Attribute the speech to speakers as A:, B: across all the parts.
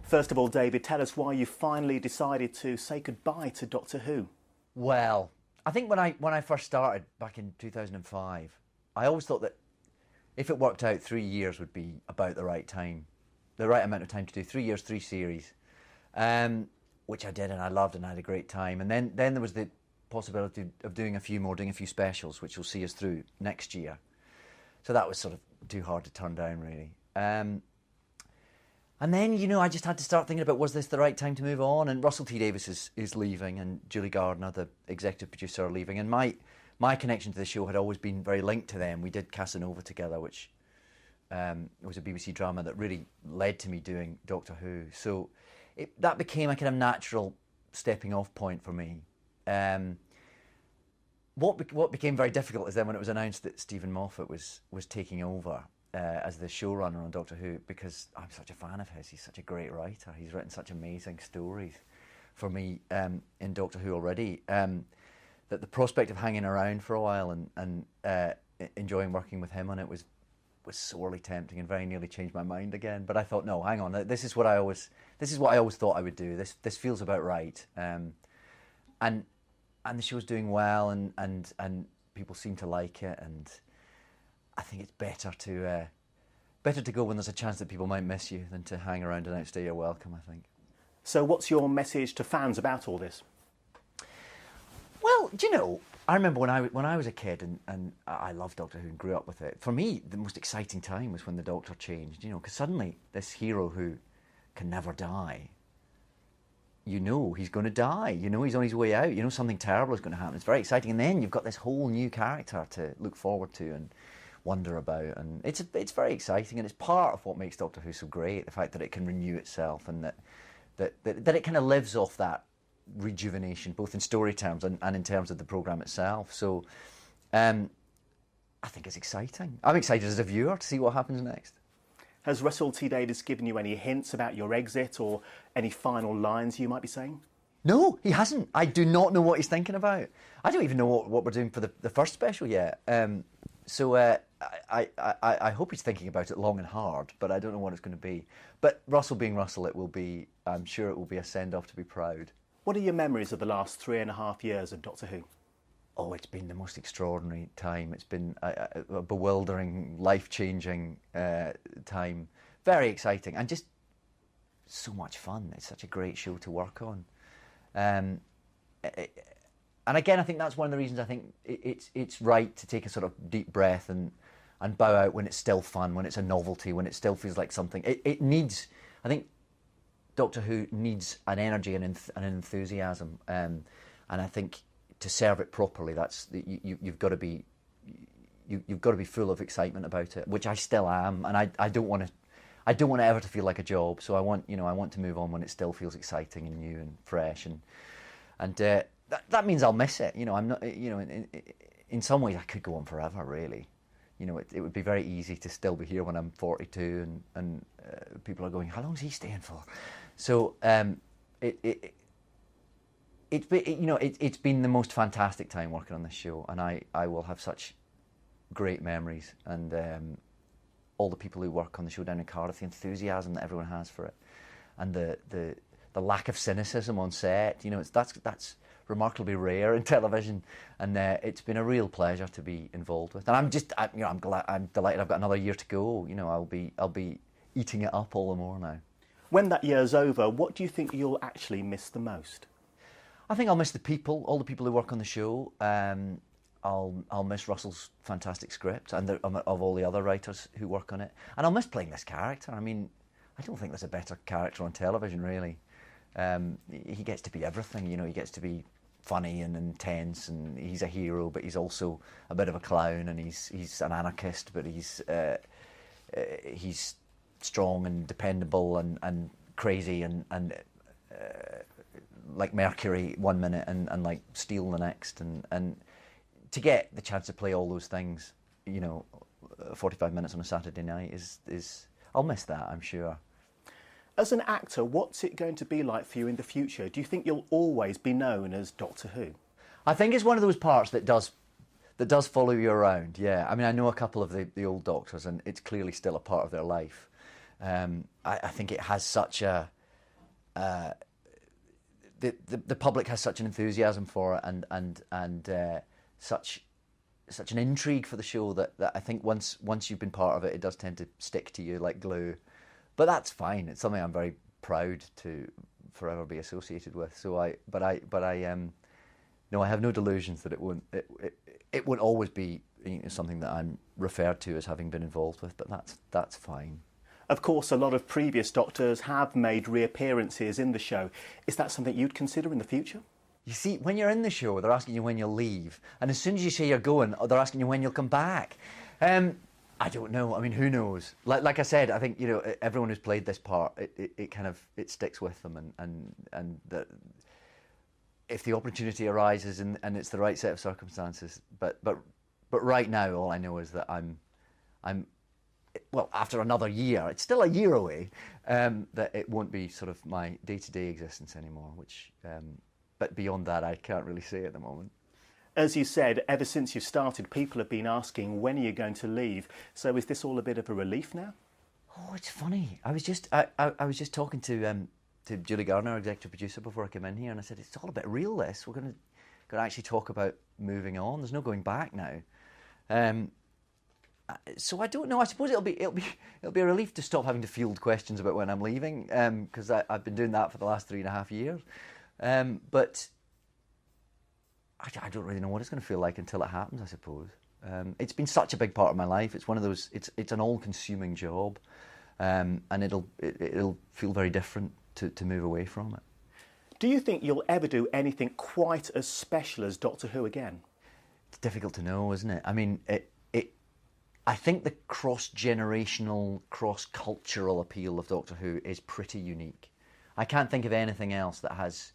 A: First of all, David, tell us why you finally decided to say goodbye to Doctor Who.
B: Well, I think when I first started back in 2005, I always thought that if it worked out, 3 years would be about the right time, the right amount of time to do 3 years, 3 series, which I did and I loved and I had a great time. And then there was the possibility of doing a few more, doing a few specials, which will see us through next year. So that was sort of too hard to turn down, really. And then, you know, I just had to start thinking about, was this the right time to move on? And Russell T Davies is leaving, and Julie Gardner, the executive producer, are leaving. And my connection to the show had always been very linked to them. We did Casanova together, which was a BBC drama that really led to me doing Doctor Who. So that became a kind of natural stepping off point for me. What became very difficult is then when it was announced that Stephen Moffat was taking over as the showrunner on Doctor Who, because I'm such a fan of his. He's such a great writer. He's written such amazing stories for me in Doctor Who already, that the prospect of hanging around for a while and enjoying working with him on it was sorely tempting and very nearly changed my mind again. But I thought, no, hang on, this is what I always thought I would do. This feels about right. And the show's doing well, and people seem to like it, and I think it's better to go when there's a chance that people might miss you than to hang around and outstay your welcome, I think.
A: So what's your message to fans about all this?
B: Well, do you know, I remember when I was a kid and I loved Doctor Who and grew up with it. For me, the most exciting time was when the Doctor changed, you know, because suddenly this hero who can never die, you know he's going to die, you know he's on his way out, you know something terrible is going to happen. It's very exciting. And then you've got this whole new character to look forward to and wonder about, and it's very exciting, and it's part of what makes Doctor Who so great, the fact that it can renew itself and that it kind of lives off that rejuvenation, both in story terms and in terms of the programme itself. So I think it's exciting. I'm excited as a viewer to see what happens next.
A: Has Russell T Davies given you any hints about your exit or any final lines you might be saying?
B: No, he hasn't. I do not know what he's thinking about. I don't even know what we're doing for the first special yet. So I hope he's thinking about it long and hard, but I don't know what it's going to be. But Russell being Russell, I'm sure it will be a send-off to be proud.
A: What are your memories of the last 3.5 years of Doctor Who?
B: Oh, it's been the most extraordinary time. It's been a bewildering, life-changing time. Very exciting and just so much fun. It's such a great show to work on. And again, I think that's one of the reasons I think it's right to take a sort of deep breath and bow out when it's still fun, when it's a novelty, when it still feels like something. It needs, I think, Doctor Who needs an energy and an enthusiasm, and I think to serve it properly, you've got to be full of excitement about it, which I still am, and I don't want it ever to feel like a job. So I want to move on when it still feels exciting and new and fresh, and that means I'll miss it. You know, I'm not. You know, in some ways I could go on forever, really. You know, it would be very easy to still be here when I'm 42, and people are going, how long is he staying for? So it's been the most fantastic time working on this show, and I will have such great memories, and all the people who work on the show down in Cardiff, the enthusiasm that everyone has for it, and the lack of cynicism on set. You know, that's remarkably rare in television, and it's been a real pleasure to be involved with. And I'm delighted I've got another year to go. You know, I'll be eating it up all the more now.
A: When that year's over, what do you think you'll actually miss the most?
B: I think I'll miss the people, all the people who work on the show. I'll miss Russell's fantastic script and of all the other writers who work on it. And I'll miss playing this character. I mean, I don't think there's a better character on television, really. He gets to be everything, you know. He gets to be funny and intense, and he's a hero, but he's also a bit of a clown, and he's an anarchist, but he's strong and dependable and crazy and like Mercury one minute and like Steel the next, and to get the chance to play all those things, you know, 45 minutes on a Saturday night is I'll miss that, I'm sure.
A: As an actor, what's it going to be like for you in the future? Do you think you'll always be known as Doctor Who?
B: I think it's one of those parts that does follow you around, yeah. I mean, I know a couple of the old Doctors, and it's clearly still a part of their life. I think it has such a the public has such an enthusiasm for it and such an intrigue for the show that I think once you've been part of it, it does tend to stick to you like glue. But that's fine. It's something I'm very proud to forever be associated with. So I have no delusions that it won't always be something that I'm referred to as having been involved with. But that's fine.
A: Of course, a lot of previous Doctors have made reappearances in the show. Is that something you'd consider in the future?
B: You see, when you're in the show, they're asking you when you'll leave. And as soon as you say you're going, they're asking you when you'll come back. I don't know. I mean, who knows? Like I said, I think, everyone who's played this part, it sticks with them. And if the opportunity arises and it's the right set of circumstances. But right now, all I know is that I'm well, after another year, it's still a year away, that it won't be sort of my day-to-day existence anymore, but beyond that, I can't really say at the moment.
A: As you said, ever since you started, people have been asking, when are you going to leave? So is this all a bit of a relief now?
B: Oh, it's funny. I was just just talking to Julie Gardner, our executive producer, before I came in here, and I said, it's all a bit real, this. We're going to actually talk about moving on. There's no going back now. So I don't know. I suppose it'll be a relief to stop having to field questions about when I'm leaving, because I've been doing that for the last 3.5 years. But I don't really know what it's going to feel like until it happens, I suppose. It's been such a big part of my life. It's one of those. It's an all-consuming job, and it'll feel very different to move away from it.
A: Do you think you'll ever do anything quite as special as Doctor Who again?
B: It's difficult to know, isn't it? I mean, I think the cross-generational, cross-cultural appeal of Doctor Who is pretty unique. I can't think of anything else that has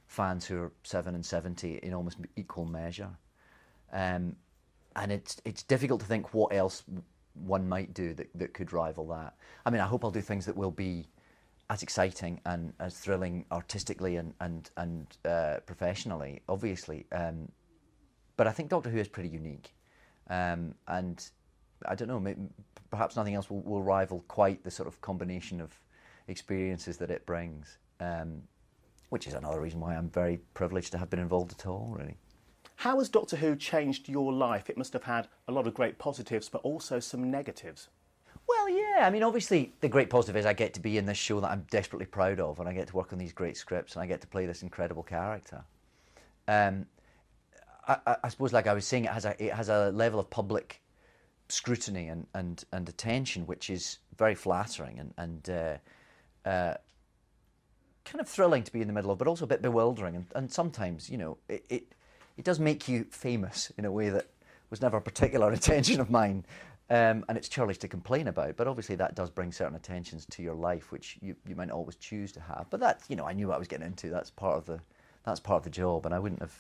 B: fans who are 7 and 70 in almost equal measure. And it's difficult to think what else one might do that could rival that. I mean, I hope I'll do things that will be as exciting and as thrilling artistically and professionally, obviously. But I think Doctor Who is pretty unique. And I don't know, perhaps nothing else will rival quite the sort of combination of experiences that it brings, which is another reason why I'm very privileged to have been involved at all, really.
A: How has Doctor Who changed your life? It must have had a lot of great positives, but also some negatives.
B: Well, yeah, I mean, obviously the great positive is I get to be in this show that I'm desperately proud of, and I get to work on these great scripts, and I get to play this incredible character. I suppose, like I was saying, it has a level of public scrutiny and attention, which is very flattering and kind of thrilling to be in the middle of, but also a bit bewildering. And sometimes, it does make you famous in a way that was never a particular intention of mine. And it's churlish to complain about, but obviously that does bring certain attentions to your life, which you might not always choose to have. But that's, I knew what I was getting into. That's part of the job, and I wouldn't have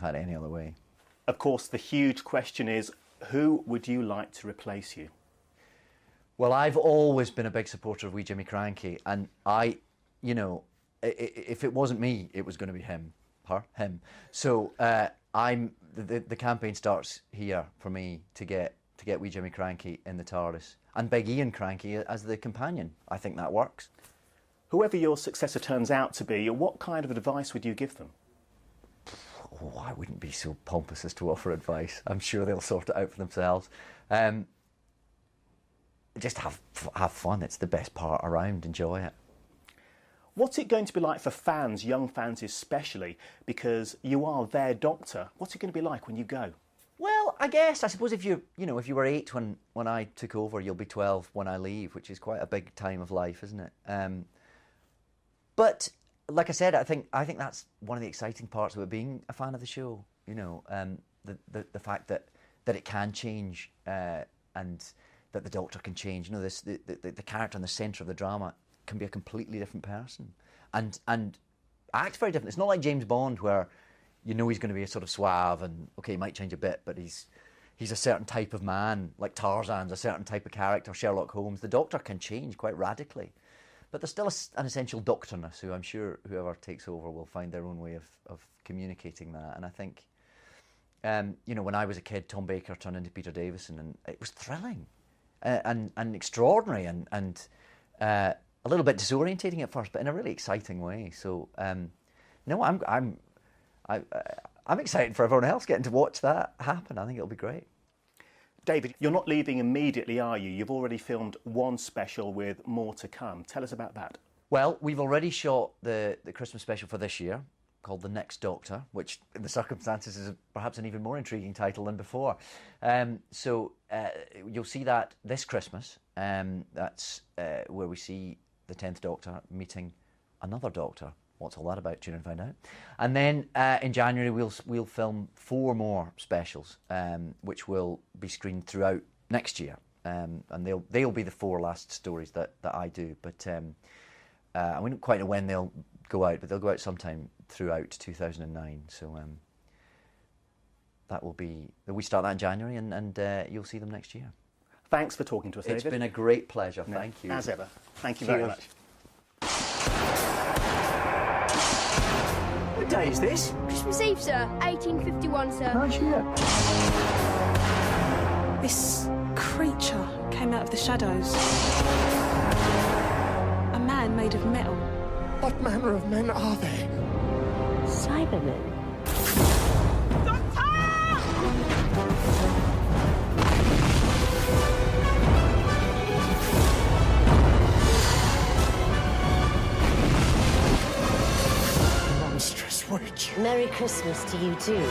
B: had it any other way.
A: Of course, the huge question is, who would you like to replace you?
B: Well, I've always been a big supporter of Wee Jimmy Krankie, and if it wasn't me, it was going to be him. So the campaign starts here for me to get Wee Jimmy Krankie in the TARDIS, and Big Ian Krankie as the companion. I think that works.
A: Whoever your successor turns out to be, what kind of advice would you give them?
B: Oh, I wouldn't be so pompous as to offer advice. I'm sure they'll sort it out for themselves. Just have fun. It's the best part around. Enjoy it.
A: What's it going to be like for fans, young fans especially, because you are their Doctor? What's it going to be like when you go?
B: Well, I suppose if you were 8 when I took over, you'll be 12 when I leave, which is quite a big time of life, isn't it? But like I said, I think that's one of the exciting parts about being a fan of the show. The fact that it can change, and that the Doctor can change. The character in the centre of the drama can be a completely different person, and act very different. It's not like James Bond, where he's going to be a sort of suave and okay, he might change a bit, but he's a certain type of man. Like Tarzan's a certain type of character. Sherlock Holmes, the Doctor can change quite radically. But there's still an essential doctorness who I'm sure whoever takes over will find their own way of communicating that. And I think, when I was a kid, Tom Baker turned into Peter Davison, and it was thrilling and extraordinary. And a little bit disorientating at first, but in a really exciting way. So, no, I'm excited for everyone else getting to watch that happen. I think it'll be great.
A: David, you're not leaving immediately, are you? You've already filmed one special with more to come. Tell us about that.
B: Well, we've already shot the Christmas special for this year, called The Next Doctor, which in the circumstances is perhaps an even more intriguing title than before. So you'll see that this Christmas. That's where we see the 10th Doctor meeting another Doctor. What's all that about? Tune in and find out. And then in January we'll film 4 more specials, which will be screened throughout next year. And they'll be the 4 last stories that I do. But we don't quite know when they'll go out, but they'll go out sometime throughout 2009. So we start that in January, and you'll see them next year.
A: Thanks for talking to us, David.
B: It's been a great pleasure.
A: No,
B: Thank you.
A: As ever. Thank you very much.
C: What day is this?
D: Christmas Eve, sir. 1851, sir.
C: Nice year.
E: This creature came out of the shadows. A man made of metal.
C: What manner of men are they?
D: Cybermen.
C: Monstrous witch.
F: Merry Christmas to you too.